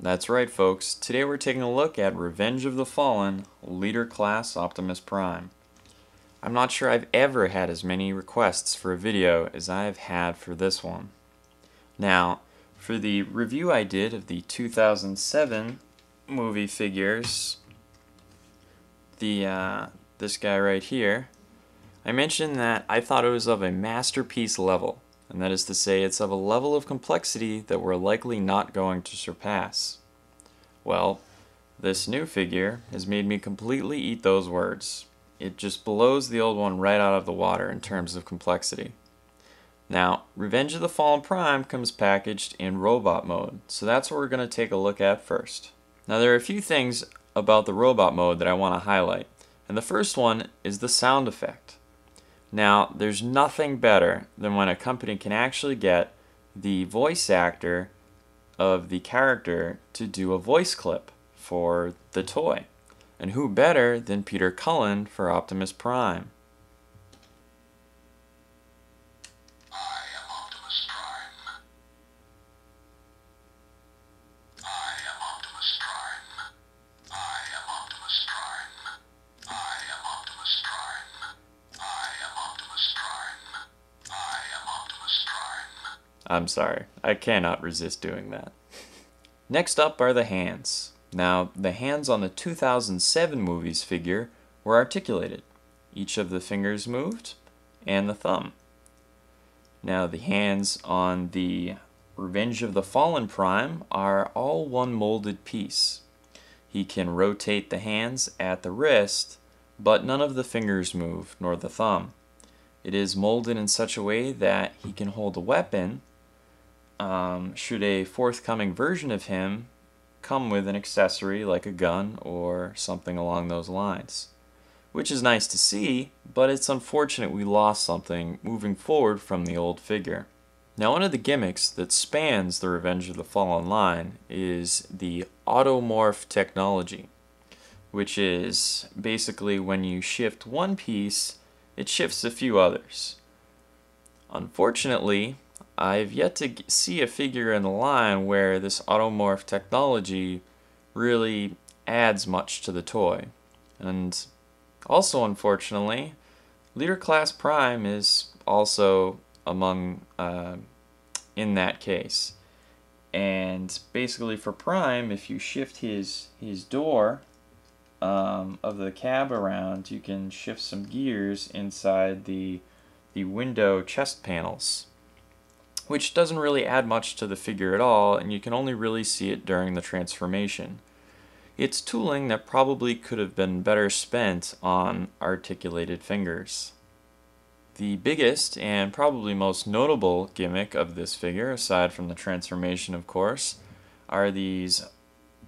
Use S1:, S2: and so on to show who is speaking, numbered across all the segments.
S1: That's right, folks. Today we're taking a look at Revenge of the Fallen, Leader Class Optimus Prime. I'm not sure I've ever had as many requests for a video as I've had for this one. Now, for the review I did of the 2007 movie figures, this guy right here, I mentioned that I thought it was of a masterpiece level, and that is to say it's of a level of complexity that we're likely not going to surpass. Well, this new figure has made me completely eat those words. It just blows the old one right out of the water in terms of complexity. Now, Revenge of the Fallen Prime comes packaged in robot mode, so that's what we're going to take a look at first. Now, there are a few things about the robot mode that I want to highlight, and the first one is the sound effect. Now, there's nothing better than when a company can actually get the voice actor of the character to do a voice clip for the toy. And who better than Peter Cullen for Optimus Prime?
S2: I am Optimus Prime. I am Optimus Prime. I am Optimus Prime. I am Optimus Prime. I am Optimus Prime. I am Optimus Prime.
S1: I'm sorry, I cannot resist doing that. Next up are the hands. Now, the hands on the 2007 movies figure were articulated. Each of the fingers moved, and the thumb. Now, the hands on the Revenge of the Fallen Prime are all one molded piece. He can rotate the hands at the wrist, but none of the fingers move, nor the thumb. It is molded in such a way that he can hold a weapon, should a forthcoming version of him come with an accessory like a gun or something along those lines. Which is nice to see, but it's unfortunate we lost something moving forward from the old figure. Now, one of the gimmicks that spans the Revenge of the Fallen line is the automorph technology, which is basically when you shift one piece, it shifts a few others. Unfortunately, I've yet to see a figure in the line where this automorph technology really adds much to the toy. And also, unfortunately, Leader Class Prime is also among in that case. And basically for Prime, if you shift his door of the cab around, you can shift some gears inside the window chest panels, which doesn't really add much to the figure at all, and you can only really see it during the transformation. It's tooling that probably could have been better spent on articulated fingers. The biggest and probably most notable gimmick of this figure, aside from the transformation of course, are these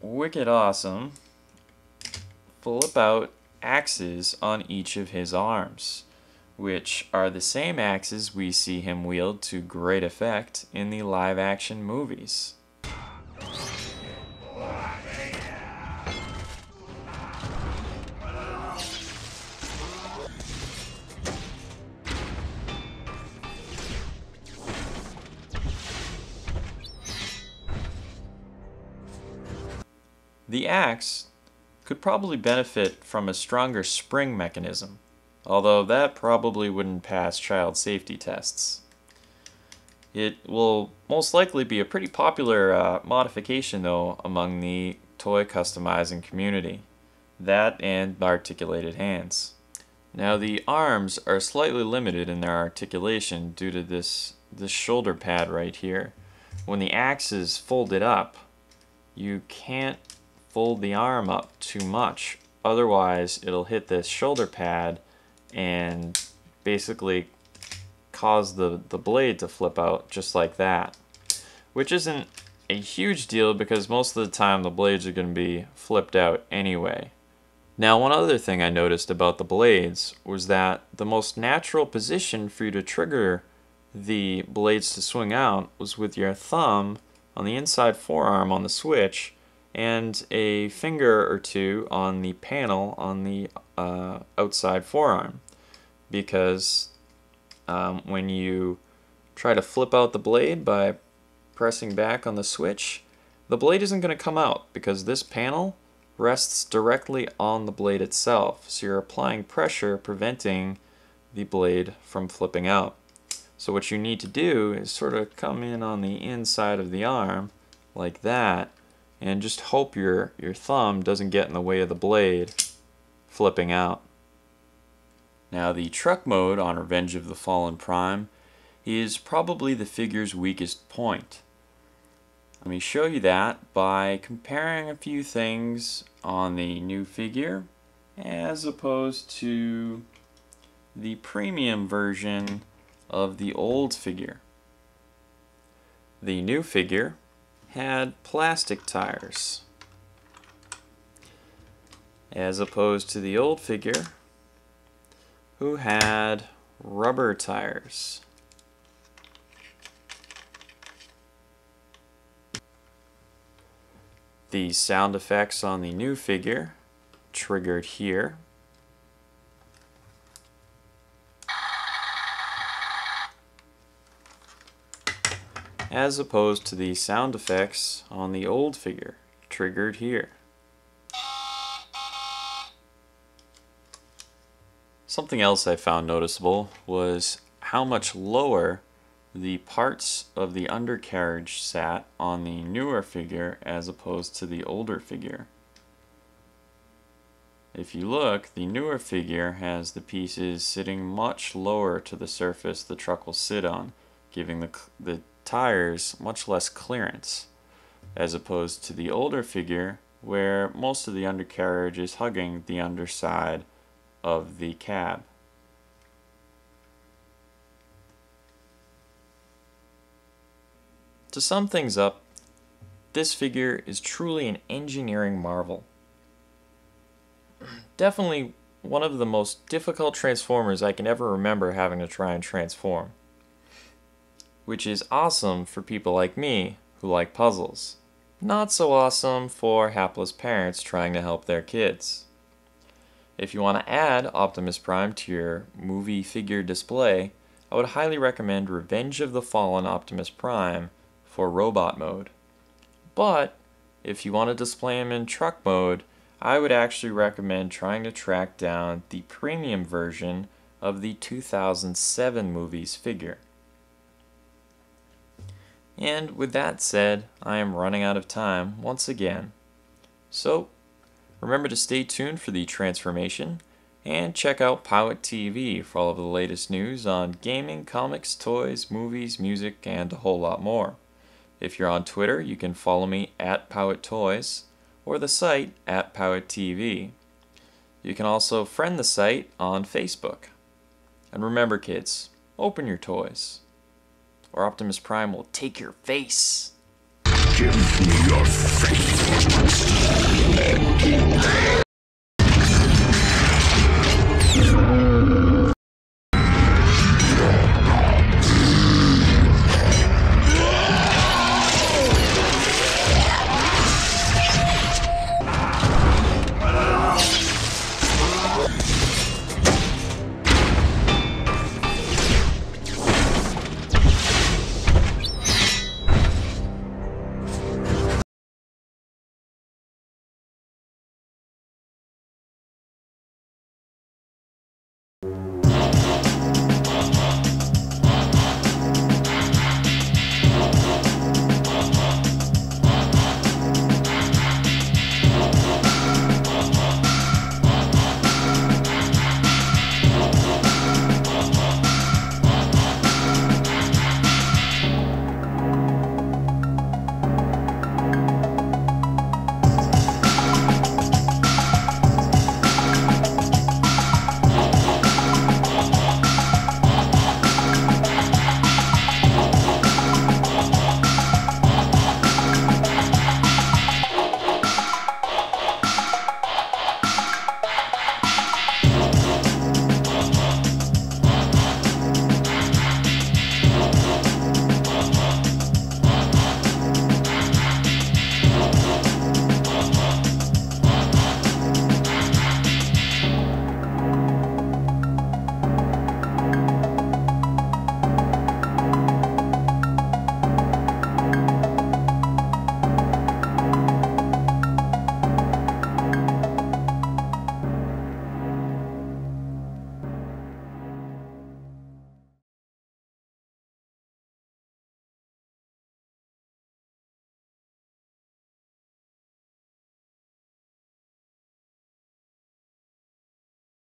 S1: wicked awesome flip out axes on each of his arms, which are the same axes we see him wield to great effect in the live-action movies. The axe could probably benefit from a stronger spring mechanism, although that probably wouldn't pass child safety tests. It will most likely be a pretty popular modification though among the toy customizing community. That and articulated hands. Now the arms are slightly limited in their articulation due to this shoulder pad right here. When the axe is folded up, you can't fold the arm up too much, otherwise it'll hit this shoulder pad and basically cause the blade to flip out just like that, which isn't a huge deal because most of the time the blades are going to be flipped out anyway. Now, one other thing I noticed about the blades was that the most natural position for you to trigger the blades to swing out was with your thumb on the inside forearm on the switch and a finger or two on the panel on the outside forearm, because when you try to flip out the blade by pressing back on the switch, the blade isn't going to come out because this panel rests directly on the blade itself. So you're applying pressure, preventing the blade from flipping out. So what you need to do is sort of come in on the inside of the arm like that and just hope your thumb doesn't get in the way of the blade flipping out. Now the truck mode on Revenge of the Fallen Prime is probably the figure's weakest point. Let me show you that by comparing a few things on the new figure as opposed to the premium version of the old figure. The new figure had plastic tires as opposed to the old figure who had rubber tires. The sound effects on the new figure triggered here. As opposed to the sound effects on the old figure triggered here. Something else I found noticeable was how much lower the parts of the undercarriage sat on the newer figure as opposed to the older figure. If you look, the newer figure has the pieces sitting much lower to the surface the truck will sit on, giving the tires much less clearance, as opposed to the older figure where most of the undercarriage is hugging the underside of the cab. To sum things up, this figure is truly an engineering marvel. Definitely one of the most difficult Transformers I can ever remember having to try and transform, which is awesome for people like me who like puzzles. Not so awesome for hapless parents trying to help their kids. If you want to add Optimus Prime to your movie figure display, I would highly recommend Revenge of the Fallen Optimus Prime for robot mode. But if you want to display him in truck mode, I would actually recommend trying to track down the premium version of the 2007 movie's figure. And with that said, I am running out of time once again. So, remember to stay tuned for the transformation, and check out Powet TV for all of the latest news on gaming, comics, toys, movies, music, and a whole lot more. If you're on Twitter, you can follow me at PowetToys, or the site at PowetTV. You can also friend the site on Facebook. And remember kids, open your toys, or Optimus Prime will take your face.
S2: Give me your